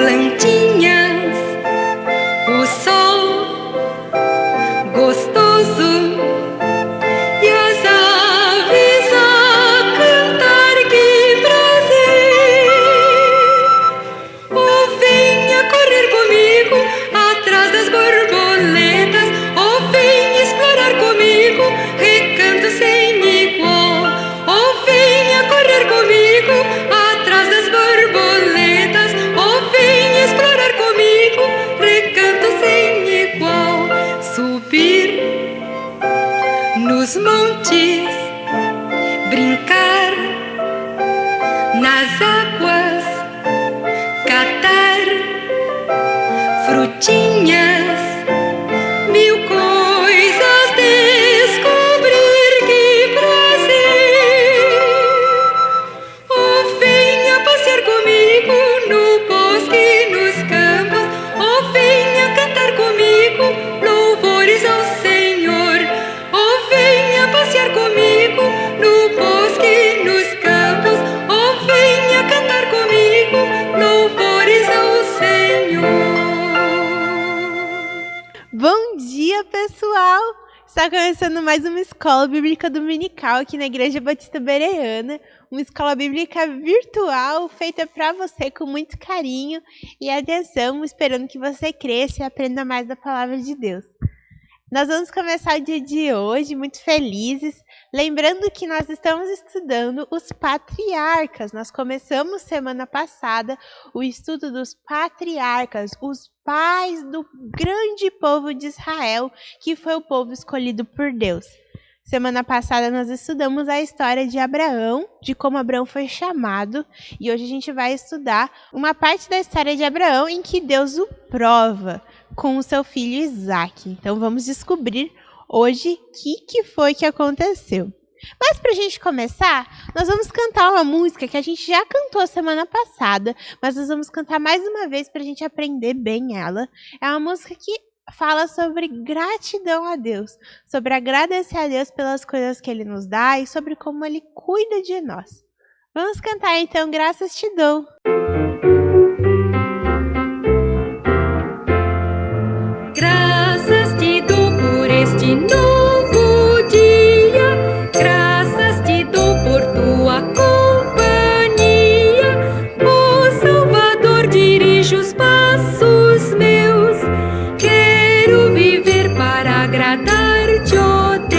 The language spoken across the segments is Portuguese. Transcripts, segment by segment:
plantinhas, o sol gostoso e as aves a cantar, que prazer! Oh, venha correr comigo atrás das borboletas, oh, venha explorar comigo recanto sem igual, oh, venha correr comigo atrás das borboletas, oh, venha explorar comigo recanto sem igual. Subir nos montes, brincar nas águas, catar frutinhas, mil coisas descobrir, que prazer! Oh, venha passear comigo no bosque, nos campos, oh, venha cantar comigo louvores ao Senhor, oh, venha passear comigo no bosque, nos campos, oh, venha cantar comigo louvores ao Senhor. Bom dia, pessoal! Está começando mais uma escola bíblica dominical aqui na Igreja Batista Bereana, uma escola bíblica virtual feita para você com muito carinho e atenção, esperando que você cresça e aprenda mais da palavra de Deus. Nós vamos começar o dia de hoje muito felizes, lembrando que nós estamos estudando os patriarcas. Nós começamos semana passada o estudo dos patriarcas, os pais do grande povo de Israel, que foi o povo escolhido por Deus. Semana passada nós estudamos a história de Abraão, de como Abraão foi chamado, e hoje a gente vai estudar uma parte da história de Abraão em que Deus o prova com o seu filho Isaque. Então vamos descobrir hoje o que foi que aconteceu. Mas para a gente começar, nós vamos cantar uma música que a gente já cantou semana passada, mas nós vamos cantar mais uma vez para a gente aprender bem ela. É uma música que fala sobre gratidão a Deus, sobre agradecer a Deus pelas coisas que Ele nos dá e sobre como Ele cuida de nós. Vamos cantar então, Graças Te Dou. Graças te dou por este novo dia, graças te dou por tua companhia. Ó Salvador, dirige os passos meus, quero viver para agradar-te, ó Deus.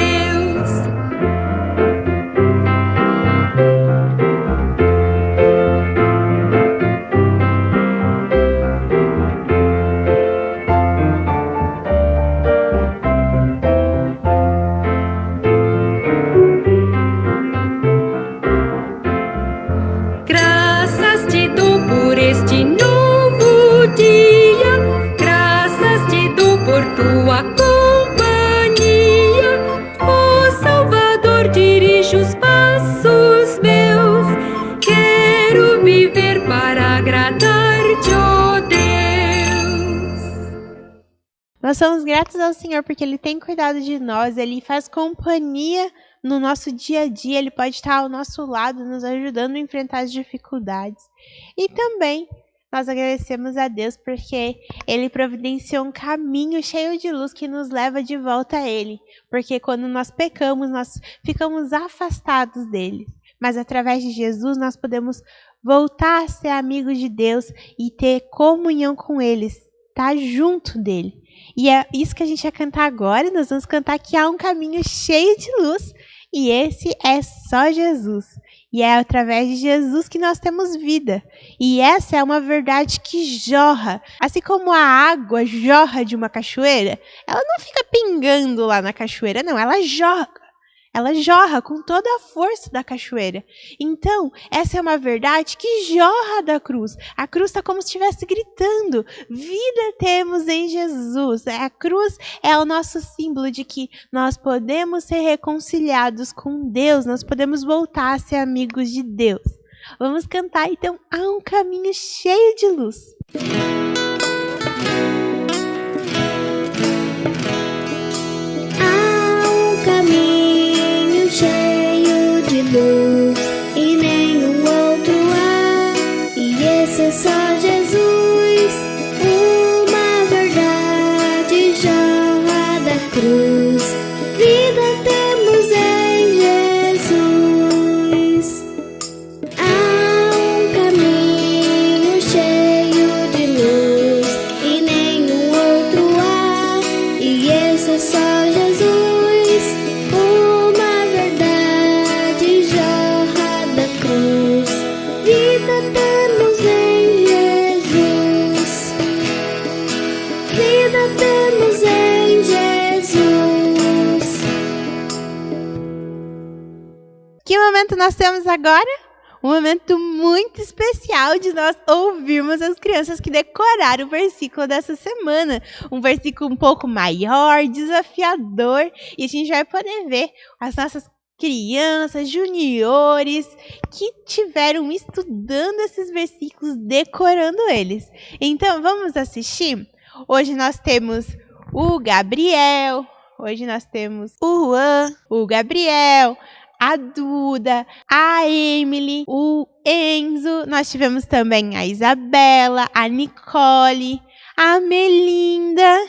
Graças te dou por este novo dia, graças te dou por tua companhia. Ó Salvador, dirige os passos meus, quero viver para agradar-te, ó Deus. Nós somos gratos ao Senhor porque Ele tem cuidado de nós, Ele faz companhia no nosso dia a dia, Ele pode estar ao nosso lado, nos ajudando a enfrentar as dificuldades. E também nós agradecemos a Deus porque Ele providenciou um caminho cheio de luz que nos leva de volta a Ele. Porque quando nós pecamos, nós ficamos afastados dEle. Mas através de Jesus nós podemos voltar a ser amigos de Deus e ter comunhão com Ele, estar junto dEle. E é isso que a gente vai cantar agora. Nós vamos cantar que há um caminho cheio de luz. E esse é só Jesus. E é através de Jesus que nós temos vida. E essa é uma verdade que jorra. Assim como a água jorra de uma cachoeira, ela não fica pingando lá na cachoeira, não. Ela jorra. Ela jorra com toda a força da cachoeira. Então, essa é uma verdade que jorra da cruz. A cruz está como se estivesse gritando: vida temos em Jesus. A cruz é o nosso símbolo de que nós podemos ser reconciliados com Deus. Nós podemos voltar a ser amigos de Deus. Vamos cantar então, há um caminho cheio de luz. Há um caminho cheio de luz e nenhum outro há, e esse é só Jesus. momento nós temos agora? Um momento muito especial de nós ouvirmos as crianças que decoraram o versículo dessa semana. Um versículo um pouco maior, desafiador. E a gente vai poder ver as nossas crianças, juniores, que tiveram estudando esses versículos, decorando eles. Então, vamos assistir? Hoje nós temos o Gabriel, hoje nós temos o Juan, o Gabriel, a Duda, a Emily, o Enzo, nós tivemos também a Isabela, a Nicole, a Melinda,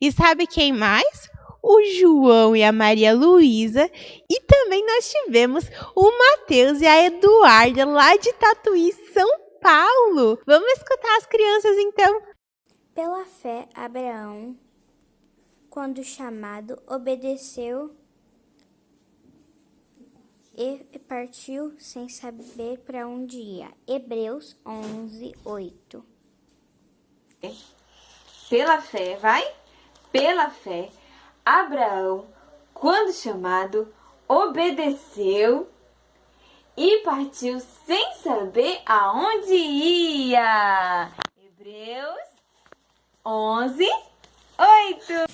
e sabe quem mais? O João e a Maria Luísa, e também nós tivemos o Matheus e a Eduarda, lá de Tatuí, São Paulo. Vamos escutar as crianças então. Pela fé, Abraão, quando chamado, obedeceu e partiu sem saber para onde ia. Hebreus 11:8. Pela fé, vai? Pela fé, Abraão, quando chamado, obedeceu e partiu sem saber aonde ia. Hebreus 11:8.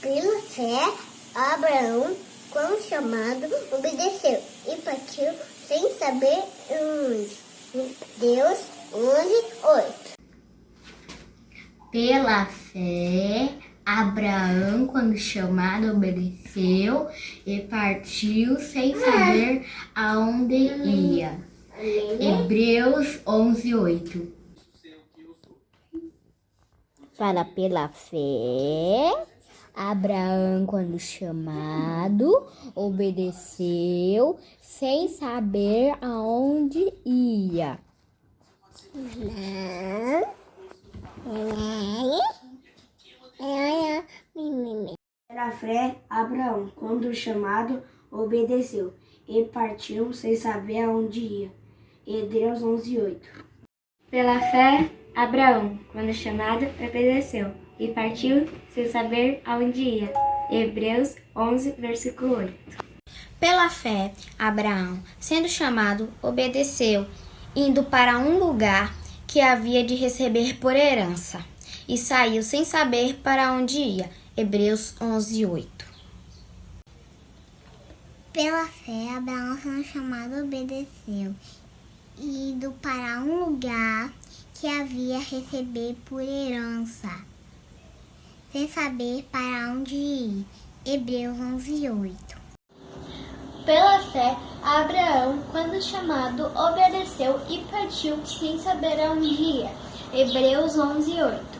Pela fé, Abraão, quando chamado, obedeceu e partiu sem saber onde. Deus 11:8. Pela fé, Abraão, quando chamado, obedeceu e partiu sem saber aonde ia. Hebreus 11:8. Pela fé, Abraão, quando chamado, obedeceu sem saber aonde ia. Pela fé, Abraão, quando chamado, obedeceu e partiu sem saber aonde ia. Hebreus 11:8. Pela fé, Abraão, quando chamado, obedeceu e partiu sem saber aonde ia. Hebreus 11, versículo 8. Pela fé, Abraão, sendo chamado, obedeceu, indo para um lugar que havia de receber por herança, e saiu sem saber para onde ia. Hebreus 11:8. Pela fé, Abraão, sendo chamado, obedeceu, indo para um lugar que havia receber por herança, sem saber para onde ir. Hebreus 11:8. Pela fé, Abraão, quando chamado, obedeceu e partiu sem saber aonde ia. Hebreus 11:8.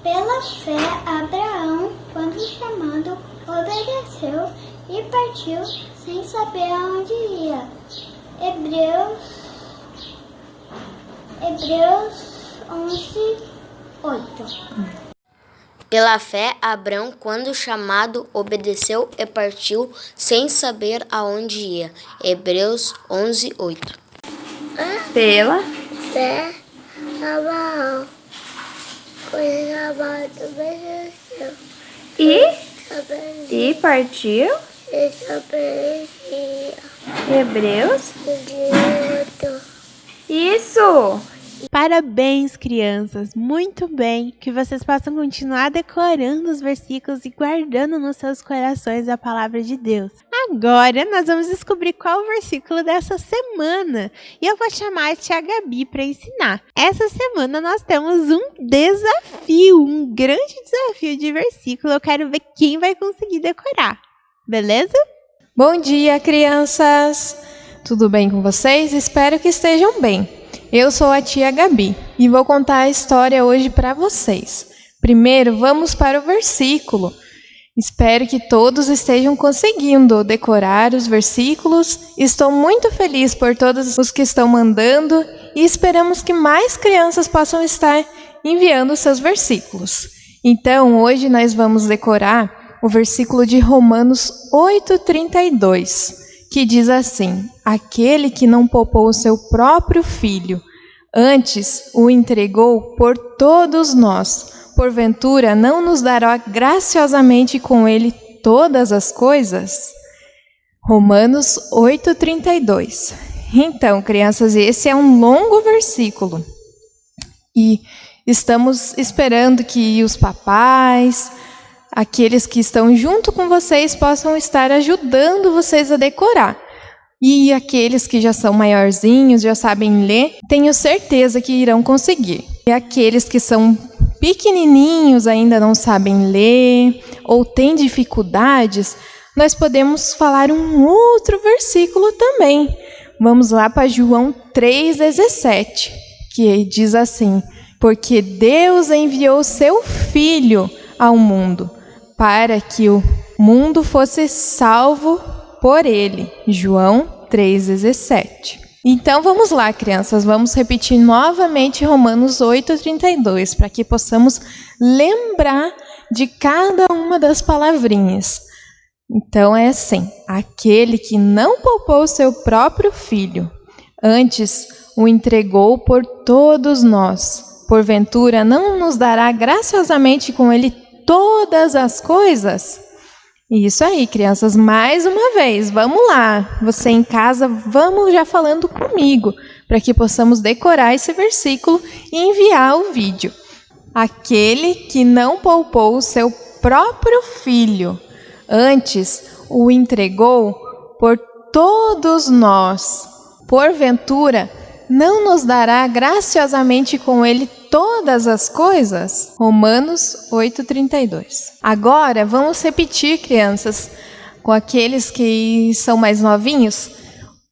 Pela fé, Abraão, quando chamado, obedeceu e partiu sem saber aonde ia. Hebreus 11:8. Pela fé, Abraão, quando chamado, obedeceu e partiu sem saber aonde ia. Hebreus 11:8. Pela Fé, Abraão, quando chamado, obedeceu e partiu. sem saber aonde ia. Hebreus. 11:8. Isso! Parabéns, crianças! Muito bem! Que vocês possam continuar decorando os versículos e guardando nos seus corações a palavra de Deus. Agora, nós vamos descobrir qual o versículo dessa semana. E eu vou chamar a tia Gabi para ensinar. Essa semana nós temos um desafio, um grande desafio de versículo. Eu quero ver quem vai conseguir decorar. Beleza? Bom dia, crianças! Tudo bem com vocês? Espero que estejam bem. Eu sou a tia Gabi e vou contar a história hoje para vocês. Primeiro, vamos para o versículo. Espero que todos estejam conseguindo decorar os versículos. Estou muito feliz por todos os que estão mandando e esperamos que mais crianças possam estar enviando seus versículos. Então, hoje nós vamos decorar o versículo de Romanos 8:32, que diz assim: aquele que não poupou o seu próprio filho, antes o entregou por todos nós, porventura não nos dará graciosamente com ele todas as coisas? Romanos 8:32. Então, crianças, esse é um longo versículo. E estamos esperando que os papais, aqueles que estão junto com vocês, possam estar ajudando vocês a decorar. E aqueles que já são maiorzinhos, já sabem ler, tenho certeza que irão conseguir. E aqueles que são pequenininhos, ainda não sabem ler ou têm dificuldades, nós podemos falar um outro versículo também. Vamos lá para João 3,17, que diz assim: porque Deus enviou seu Filho ao mundo, para que o mundo fosse salvo por ele. João 3,17. Então vamos lá, crianças, vamos repetir novamente Romanos 8:32, para que possamos lembrar de cada uma das palavrinhas. Então é assim: aquele que não poupou seu próprio filho, antes o entregou por todos nós, porventura não nos dará graciosamente com ele todas as coisas? Isso aí, crianças, mais uma vez, vamos lá. Você em casa, vamos já falando comigo, para que possamos decorar esse versículo e enviar o vídeo. Aquele que não poupou o seu próprio filho, antes o entregou por todos nós, porventura não nos dará graciosamente com ele todas as coisas? Romanos 8:32. Agora vamos repetir, crianças, com aqueles que são mais novinhos,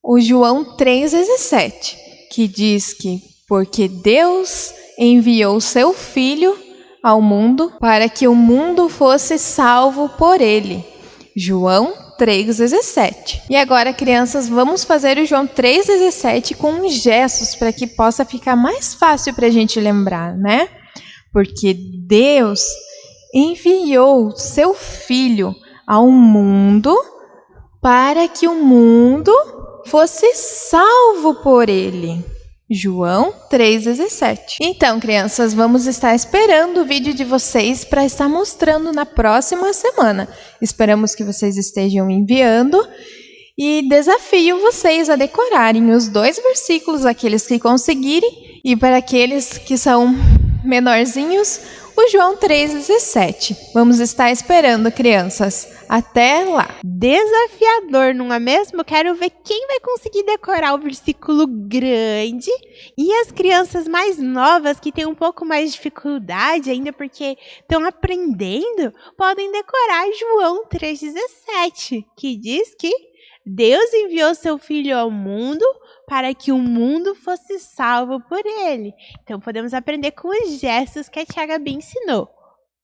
o João 3,17, que diz que porque Deus enviou seu Filho ao mundo para que o mundo fosse salvo por ele. João 3,17. E agora, crianças, vamos fazer o João 3,17 com gestos para que possa ficar mais fácil para a gente lembrar, né? Porque Deus enviou seu Filho ao mundo para que o mundo fosse salvo por ele. João 3,17. Então, crianças, vamos estar esperando o vídeo de vocês para estar mostrando na próxima semana. Esperamos que vocês estejam enviando e desafio vocês a decorarem os 2 versículos, aqueles que conseguirem, e para aqueles que são menorzinhos, o João 3,17. Vamos estar esperando, crianças. Até lá! Desafiador, não é mesmo? Quero ver quem vai conseguir decorar o versículo grande e as crianças mais novas que têm um pouco mais de dificuldade ainda porque estão aprendendo, podem decorar João 3,17, que diz que Deus enviou seu Filho ao mundo para que o mundo fosse salvo por ele. Então podemos aprender com os gestos que a tia Gabi ensinou.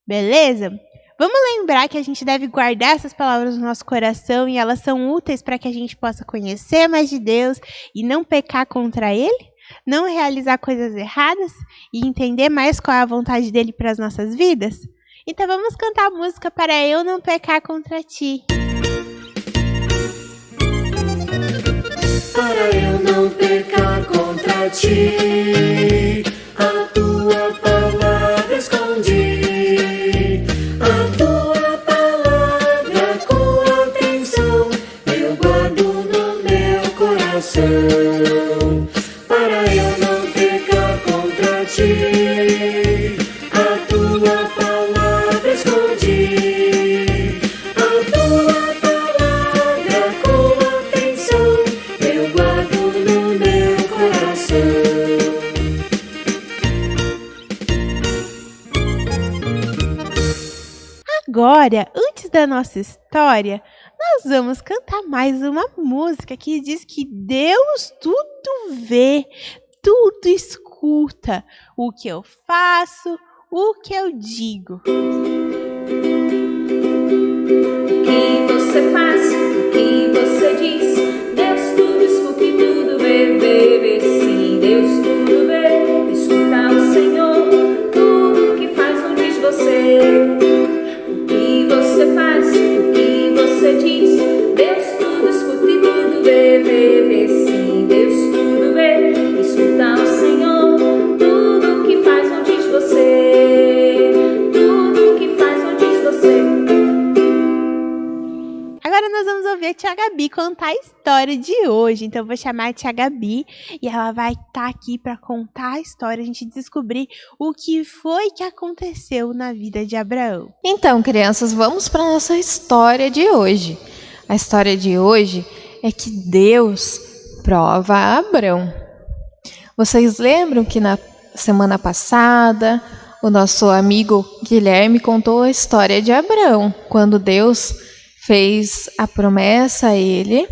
Beleza? Vamos lembrar que a gente deve guardar essas palavras no nosso coração e elas são úteis para que a gente possa conhecer mais de Deus e não pecar contra Ele, não realizar coisas erradas e entender mais qual é a vontade dEle para as nossas vidas? Então vamos cantar a música para eu não pecar contra ti. Para eu não pecar contra ti, a tua palavra escondi. A tua palavra com atenção eu guardo no meu coração. Para eu não pecar contra ti, a tua palavra escondi. A tua palavra com atenção eu guardo no meu coração. Agora, antes da nossa história, nós vamos cantar mais uma música que diz que Deus tudo vê, tudo escuta, o que eu faço, o que eu digo. O que você faz, o que você diz, Deus tudo escuta e tudo vê, vê, vê sim. Deus tudo vê, escuta o Senhor, tudo que faz não diz você. O que você faz, o que você diz, Deus tudo escuta e tudo vê, vê, vê sim. Deus tudo vê, escuta o Senhor, tudo que faz não diz você. Tudo que faz não diz você. Agora nós vamos ouvir a tia Gabi contar a história de hoje. Então eu vou chamar a tia Gabi e ela vai estar aqui para contar a história, a gente descobrir o que foi que aconteceu na vida de Abraão. Então, crianças, vamos para a nossa história de hoje. A história de hoje é que Deus prova a Abraão. Vocês lembram que na semana passada o nosso amigo Guilherme contou a história de Abraão, quando Deus fez a promessa a ele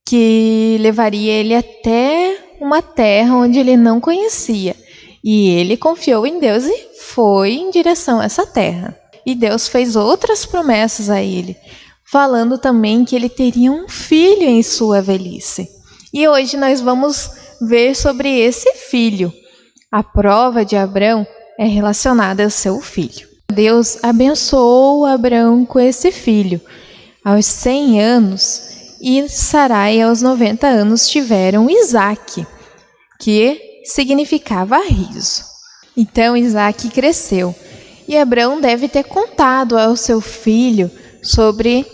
que levaria ele até uma terra onde ele não conhecia. E ele confiou em Deus e foi em direção a essa terra. E Deus fez outras promessas a ele, falando também que ele teria um filho em sua velhice. E hoje nós vamos ver sobre esse filho. A prova de Abraão é relacionada ao seu filho. Deus abençoou Abraão com esse filho. Aos 100 anos, e Sarai aos 90 anos tiveram Isaque, que significava riso. Então Isaque cresceu. E Abraão deve ter contado ao seu filho sobre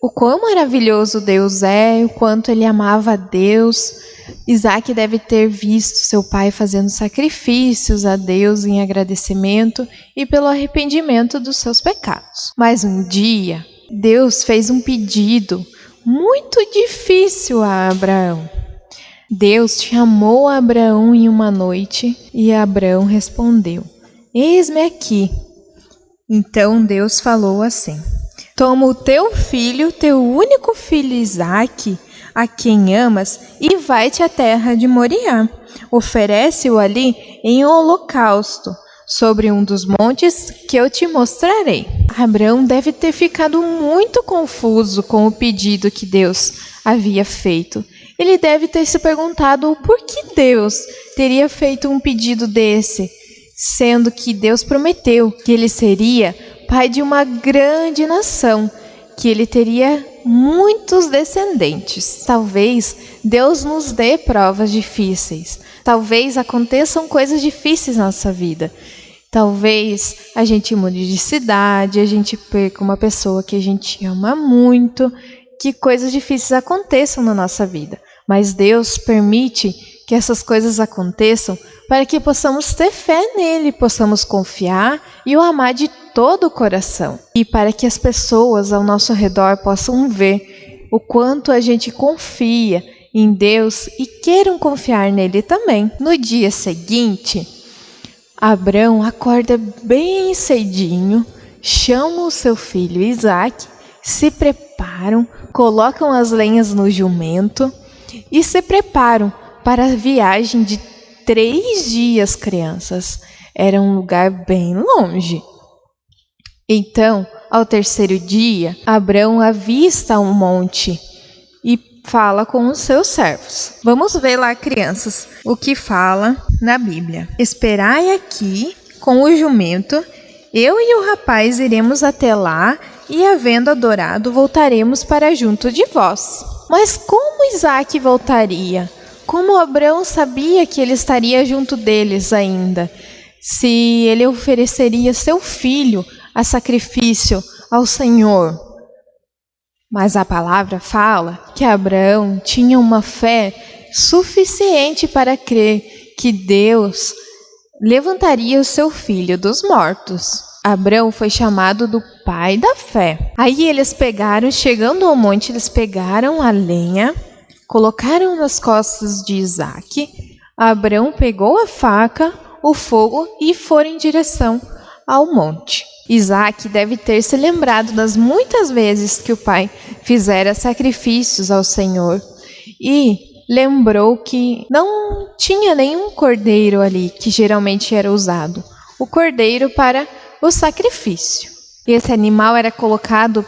o quão maravilhoso Deus é, o quanto ele amava a Deus. Isaque deve ter visto seu pai fazendo sacrifícios a Deus em agradecimento e pelo arrependimento dos seus pecados. Mas um dia, Deus fez um pedido muito difícil a Abraão. Deus chamou Abraão em uma noite e Abraão respondeu: "Eis-me aqui." Então Deus falou assim: "Toma o teu filho, teu único filho Isaque, a quem amas, e vai-te à terra de Moriá. Oferece-o ali em holocausto, sobre um dos montes que eu te mostrarei." Abraão deve ter ficado muito confuso com o pedido que Deus havia feito. Ele deve ter se perguntado por que Deus teria feito um pedido desse, sendo que Deus prometeu que ele seria pai de uma grande nação, que ele teria muitos descendentes. Talvez Deus nos dê provas difíceis. Talvez aconteçam coisas difíceis na nossa vida. Talvez a gente mude de cidade, a gente perca uma pessoa que a gente ama muito, que coisas difíceis aconteçam na nossa vida. Mas Deus permite que essas coisas aconteçam para que possamos ter fé nele, possamos confiar e o amar de todo o coração. E para que as pessoas ao nosso redor possam ver o quanto a gente confia em Deus e queiram confiar nele também. No dia seguinte, Abraão acorda bem cedinho, chama o seu filho Isaque, se preparam, colocam as lenhas no jumento e se preparam para a viagem de 3 dias, crianças. Era um lugar bem longe. Então, ao 3º dia, Abraão avista um monte e fala com os seus servos. Vamos ver lá, crianças, o que fala na Bíblia. "Esperai aqui com o jumento, eu e o rapaz iremos até lá e, havendo adorado, voltaremos para junto de vós." Mas como Isaque voltaria? Como Abraão sabia que ele estaria junto deles ainda? Se ele ofereceria seu filho a sacrifício ao Senhor? Mas a palavra fala que Abraão tinha uma fé suficiente para crer que Deus levantaria o seu filho dos mortos. Abraão foi chamado do pai da fé. Aí eles chegando ao monte, eles pegaram a lenha, colocaram nas costas de Isaque. Abraão pegou a faca, o fogo e foram em direção ao monte. Isaque deve ter se lembrado das muitas vezes que o pai fizera sacrifícios ao Senhor e lembrou que não tinha nenhum cordeiro ali, que geralmente era usado, o cordeiro para o sacrifício. Esse animal era colocado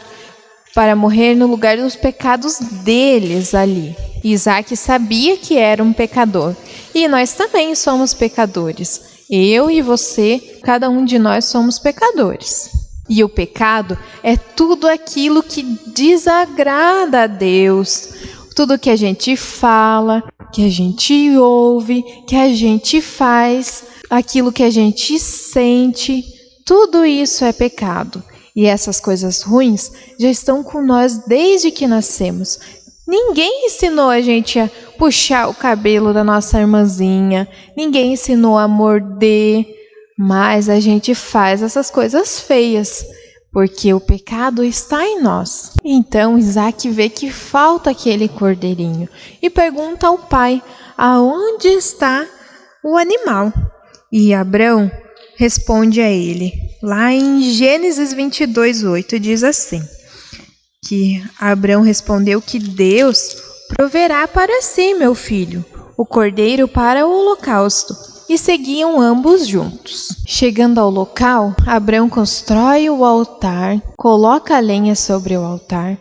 para morrer no lugar dos pecados deles ali. Isaque sabia que era um pecador e nós também somos pecadores. Eu e você, cada um de nós somos pecadores. E o pecado é tudo aquilo que desagrada a Deus. Tudo que a gente fala, que a gente ouve, que a gente faz, aquilo que a gente sente, tudo isso é pecado. E essas coisas ruins já estão com nós desde que nascemos. Ninguém ensinou a gente a puxar o cabelo da nossa irmãzinha, ninguém ensinou a morder, mas a gente faz essas coisas feias, porque o pecado está em nós. Então Isaac vê que falta aquele cordeirinho e pergunta ao pai: aonde está o animal? E Abrão responde a ele, lá em Gênesis 22:8, diz assim, que Abrão respondeu que Deus proverá para si, meu filho, o cordeiro para o holocausto. E seguiam ambos juntos. Chegando ao local, Abrão constrói o altar, coloca a lenha sobre o altar,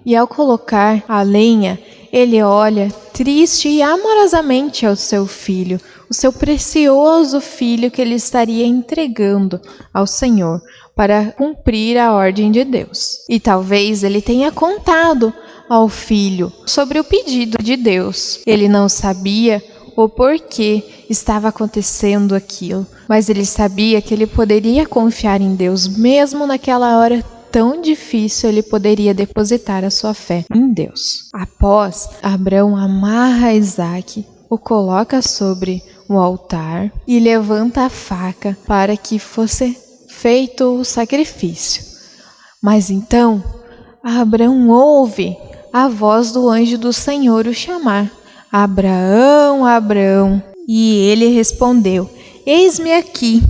e ao colocar a lenha, ele olha triste e amorosamente ao seu filho, o seu precioso filho que ele estaria entregando ao Senhor para cumprir a ordem de Deus. E talvez ele tenha contado ao filho sobre o pedido de Deus. Ele não sabia o porquê estava acontecendo aquilo, mas ele sabia que ele poderia confiar em Deus, mesmo naquela hora tão difícil, ele poderia depositar a sua fé em Deus. Após, Abrão amarra Isaac, o coloca sobre o altar e levanta a faca para que fosse feito o sacrifício. Mas então, Abrão ouve a voz do anjo do Senhor o chamar: Abraão, Abraão. E ele respondeu: eis-me aqui.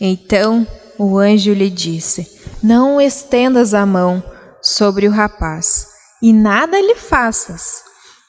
Então o anjo lhe disse: não estendas a mão sobre o rapaz, e nada lhe faças,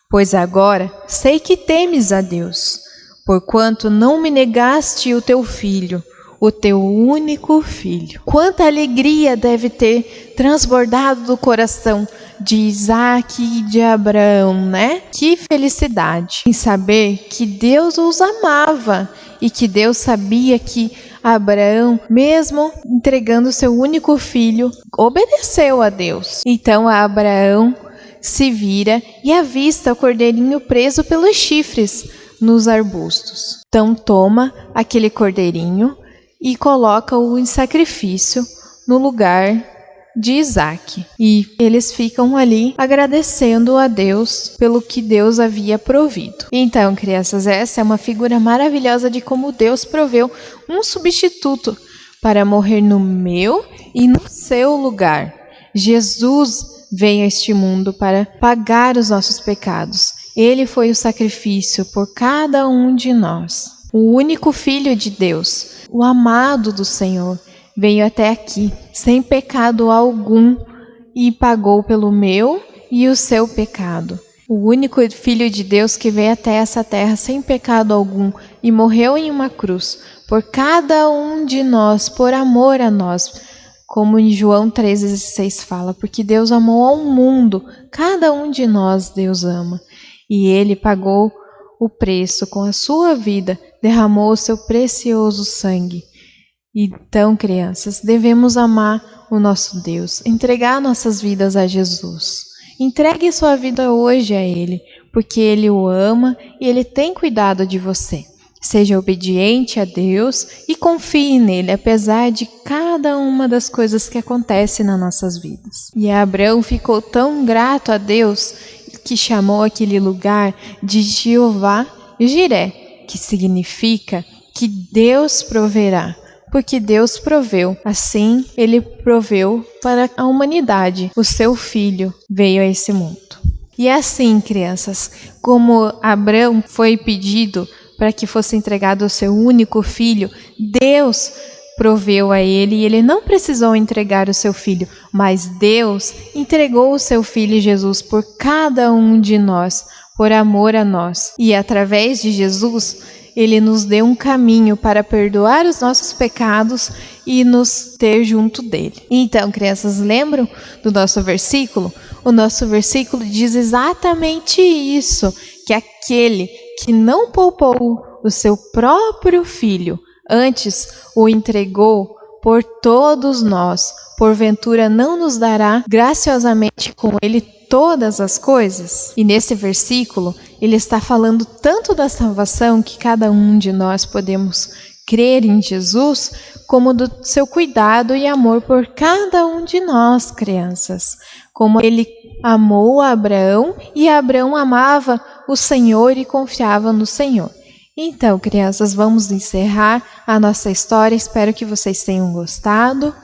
pois agora sei que temes a Deus, porquanto não me negaste o teu filho, o teu único filho. Quanta alegria deve ter transbordado do coração de Isaac e de Abraão, né? Que felicidade em saber que Deus os amava e que Deus sabia que Abraão, mesmo entregando seu único filho, obedeceu a Deus. Então Abraão se vira e avista o cordeirinho preso pelos chifres nos arbustos. Então toma aquele cordeirinho e coloca-o em sacrifício no lugar de Isaac. E eles ficam ali agradecendo a Deus pelo que Deus havia provido. Então, crianças, essa é uma figura maravilhosa de como Deus proveu um substituto para morrer no meu e no seu lugar. Jesus veio a este mundo para pagar os nossos pecados. Ele foi o sacrifício por cada um de nós. O único Filho de Deus, o amado do Senhor, veio até aqui, sem pecado algum, e pagou pelo meu e o seu pecado. O único Filho de Deus que veio até essa terra sem pecado algum e morreu em uma cruz por cada um de nós, por amor a nós, como em João 3,16 fala, porque Deus amou ao mundo, cada um de nós Deus ama. E Ele pagou o preço com a sua vida, derramou o seu precioso sangue. Então, crianças, devemos amar o nosso Deus, entregar nossas vidas a Jesus. Entregue sua vida hoje a Ele, porque Ele o ama e Ele tem cuidado de você. Seja obediente a Deus e confie nele, apesar de cada uma das coisas que acontecem nas nossas vidas. E Abraão ficou tão grato a Deus que chamou aquele lugar de Jeová Jiré, que significa que Deus proverá. Porque Deus proveu. Assim, Ele proveu para a humanidade. O seu Filho veio a esse mundo. E assim, crianças, como Abraão foi pedido para que fosse entregado o seu único filho, Deus proveu a ele e ele não precisou entregar o seu filho, mas Deus entregou o seu Filho Jesus por cada um de nós, por amor a nós. E através de Jesus, Ele nos deu um caminho para perdoar os nossos pecados e nos ter junto dele. Então, crianças, lembram do nosso versículo? O nosso versículo diz exatamente isso, que aquele que não poupou o seu próprio filho, antes o entregou por todos nós, porventura não nos dará graciosamente com ele todas as coisas? E nesse versículo, ele está falando tanto da salvação que cada um de nós podemos crer em Jesus, como do seu cuidado e amor por cada um de nós, crianças. Como ele amou a Abraão e Abraão amava o Senhor e confiava no Senhor. Então, crianças, vamos encerrar a nossa história. Espero que vocês tenham gostado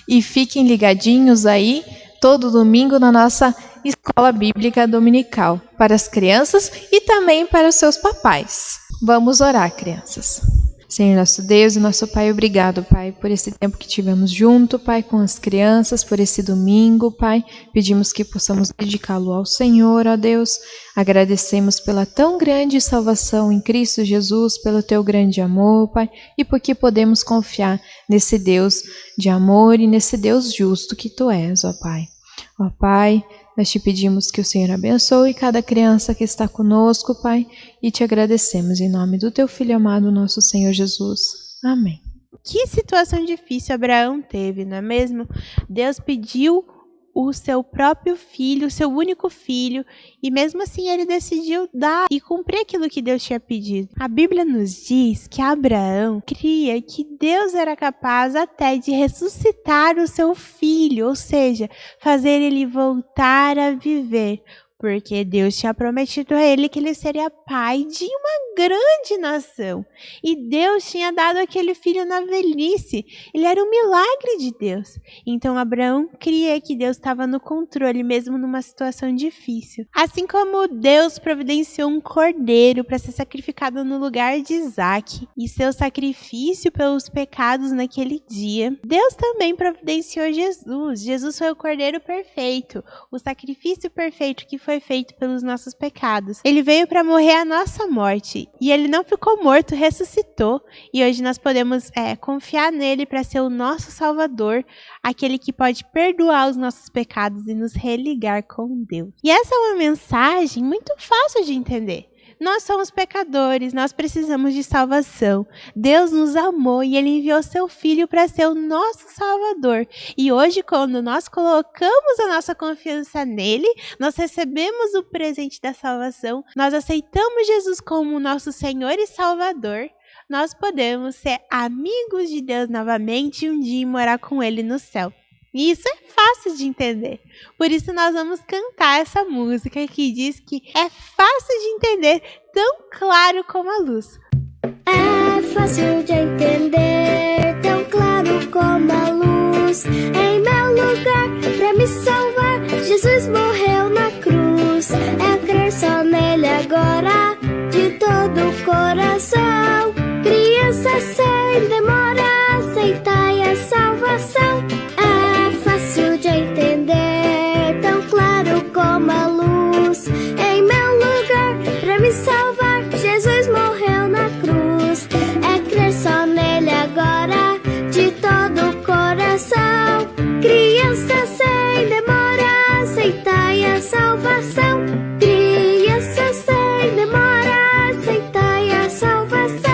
e fiquem ligadinhos aí todo domingo na nossa Escola Bíblica Dominical, para as crianças e também para os seus papais. Vamos orar, crianças. Senhor nosso Deus e nosso Pai, obrigado, Pai, por esse tempo que tivemos junto, Pai, com as crianças, por esse domingo, Pai. Pedimos que possamos dedicá-lo ao Senhor, ó Deus. Agradecemos pela tão grande salvação em Cristo Jesus, pelo teu grande amor, Pai, e porque podemos confiar nesse Deus de amor e nesse Deus justo que tu és, ó Pai. Ó Pai, nós te pedimos que o Senhor abençoe cada criança que está conosco, Pai, e te agradecemos em nome do teu Filho amado, nosso Senhor Jesus. Amém. Que situação difícil Abraão teve, não é mesmo? Deus pediu o seu próprio filho, o seu único filho, e mesmo assim ele decidiu dar e cumprir aquilo que Deus tinha pedido. A Bíblia nos diz que Abraão cria que Deus era capaz até de ressuscitar o seu filho, ou seja, fazer ele voltar a viver, porque Deus tinha prometido a ele que ele seria pai de uma grande nação. E Deus tinha dado aquele filho na velhice. Ele era um milagre de Deus. Então Abraão cria que Deus estava no controle, mesmo numa situação difícil. Assim como Deus providenciou um cordeiro para ser sacrificado no lugar de Isaac e seu sacrifício pelos pecados naquele dia, Deus também providenciou Jesus. Jesus foi o cordeiro perfeito, o sacrifício perfeito que foi feito pelos nossos pecados. Ele veio para morrer a nossa morte e ele não ficou morto, ressuscitou, e hoje nós podemos confiar nele para ser o nosso Salvador, aquele que pode perdoar os nossos pecados e nos religar com Deus. E essa é uma mensagem muito fácil de entender. Nós somos pecadores, nós precisamos de salvação. Deus nos amou e Ele enviou seu Filho para ser o nosso Salvador. E hoje, quando nós colocamos a nossa confiança nele, nós recebemos o presente da salvação, nós aceitamos Jesus como nosso Senhor e Salvador, nós podemos ser amigos de Deus novamente e um dia morar com Ele no céu. E isso é fácil de entender. Por isso nós vamos cantar essa música que diz que é fácil de entender, tão claro como a luz. É fácil de entender, tão claro como a luz. Em meu lugar, pra me salvar, Jesus morreu na cruz. É crer só nele agora, de todo o coração. Criança, sem demora, aceitai a salvação. De entender, tão claro como a luz. Em meu lugar, pra me salvar, Jesus morreu na cruz. É crer só nele agora, de todo o coração. Criança, sem demora, aceitai a salvação. Criança, sem demora, aceitai a salvação.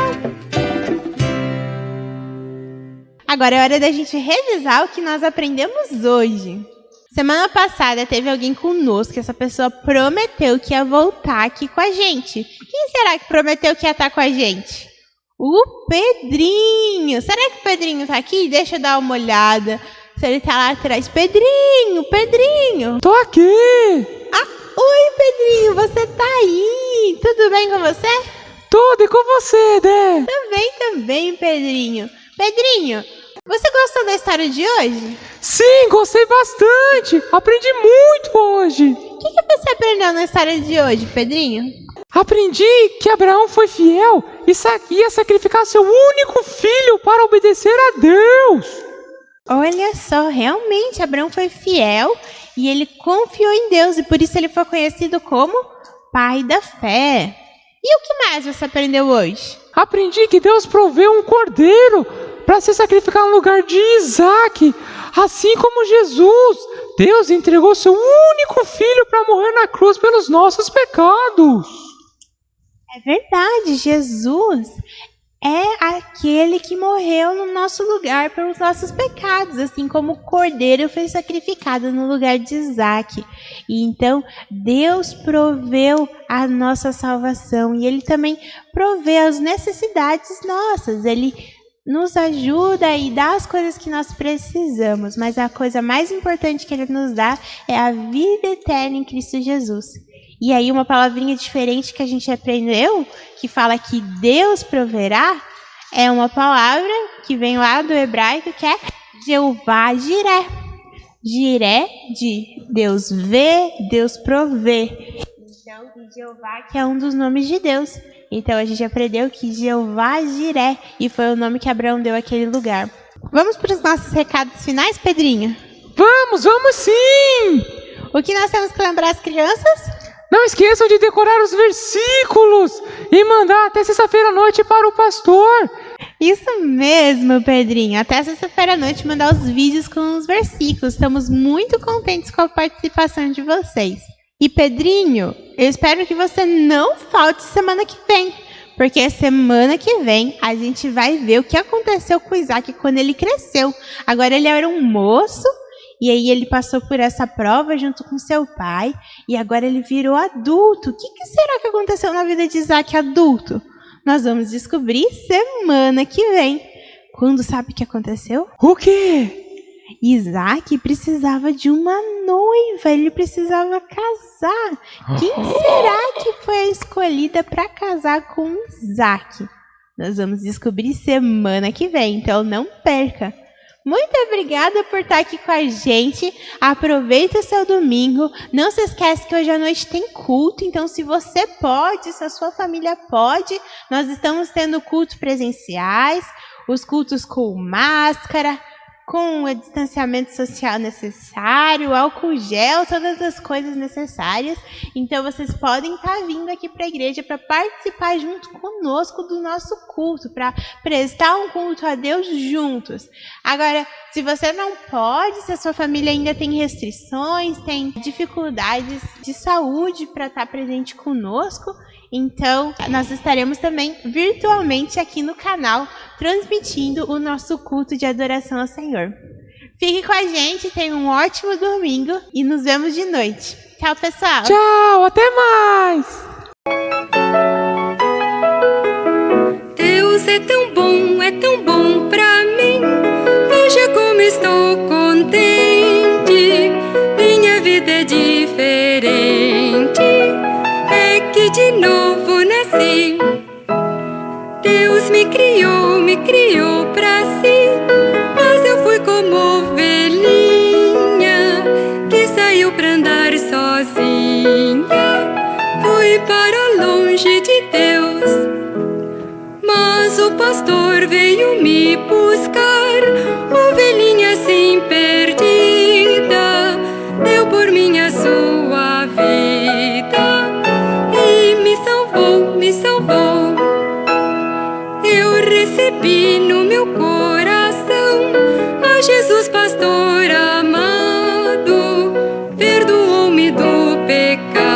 Agora é hora da gente revisar o que nós aprendemos hoje. Semana passada teve alguém conosco que essa pessoa prometeu que ia voltar aqui com a gente. Quem será que prometeu que ia estar com a gente? O Pedrinho. Será que o Pedrinho tá aqui? Deixa eu dar uma olhada se ele tá lá atrás. Pedrinho, Pedrinho. Tô aqui. Oi, Pedrinho, você tá aí? Tudo bem com você? Tudo, e com você, né? Também, Pedrinho. Pedrinho, você gostou da história de hoje? Sim, gostei bastante. Aprendi muito hoje. O que você aprendeu na história de hoje, Pedrinho? Aprendi que Abraão foi fiel e ia sacrificar seu único filho para obedecer a Deus. Olha só, realmente Abraão foi fiel e ele confiou em Deus e por isso ele foi conhecido como pai da fé. E o que mais você aprendeu hoje? Aprendi que Deus proveu um cordeiro para ser sacrificado no lugar de Isaac. Assim como Jesus, Deus entregou seu único filho para morrer na cruz pelos nossos pecados. É verdade, Jesus é aquele que morreu no nosso lugar pelos nossos pecados, assim como o cordeiro foi sacrificado no lugar de Isaac. E então Deus proveu a nossa salvação e Ele também provê as necessidades nossas. Ele nos ajuda e dá as coisas que nós precisamos, mas a coisa mais importante que Ele nos dá é a vida eterna em Cristo Jesus. E aí uma palavrinha diferente que a gente aprendeu, que fala que Deus proverá, é uma palavra que vem lá do hebraico, que é Jeová Jiré. Jiré de Deus vê, Deus provê. Então, Jeová que é um dos nomes de Deus. Então a gente aprendeu que Jeová Jiré, e foi o nome que Abraão deu àquele lugar. Vamos para os nossos recados finais, Pedrinho? Vamos sim! O que nós temos que lembrar as crianças? Não esqueçam de decorar os versículos e mandar até sexta-feira à noite para o pastor. Isso mesmo, Pedrinho. Até sexta-feira à noite mandar os vídeos com os versículos. Estamos muito contentes com a participação de vocês. E Pedrinho, eu espero que você não falte semana que vem, porque semana que vem a gente vai ver o que aconteceu com o Isaac quando ele cresceu. Agora ele era um moço, e aí ele passou por essa prova junto com seu pai, e agora ele virou adulto. O que será que aconteceu na vida de Isaac adulto? Nós vamos descobrir semana que vem. Quando sabe o que aconteceu? O quê? Isaac precisava de uma noiva, ele precisava casar. Quem será que foi a escolhida para casar com Isaac? Nós vamos descobrir semana que vem, então não perca. Muito obrigada por estar aqui com a gente. Aproveita o seu domingo. Não se esquece que hoje à noite tem culto, então se você pode, se a sua família pode, nós estamos tendo cultos presenciais, os cultos com máscara, com o distanciamento social necessário, álcool gel, todas as coisas necessárias. Então vocês podem estar vindo aqui para a igreja para participar junto conosco do nosso culto, para prestar um culto a Deus juntos. Agora, se você não pode, se a sua família ainda tem restrições, tem dificuldades de saúde para estar presente conosco, então nós estaremos também virtualmente aqui no canal, transmitindo o nosso culto de adoração ao Senhor. Fique com a gente, tenha um ótimo domingo e nos vemos de noite. Tchau, pessoal! Tchau, até mais! Deus é tão bom pra mim. Veja como estou contente. Minha vida é diferente. É que de novo nasci. Deus me criou pra si, mas eu fui como ovelhinha que saiu pra andar sozinha. Fui para longe de Deus, mas o pastor veio me buscar. Ovelhinha assim perdida, deu por mim a sua vida e me salvou. Eu recebi no meu coração a Jesus, pastor amado, perdoou-me do pecado.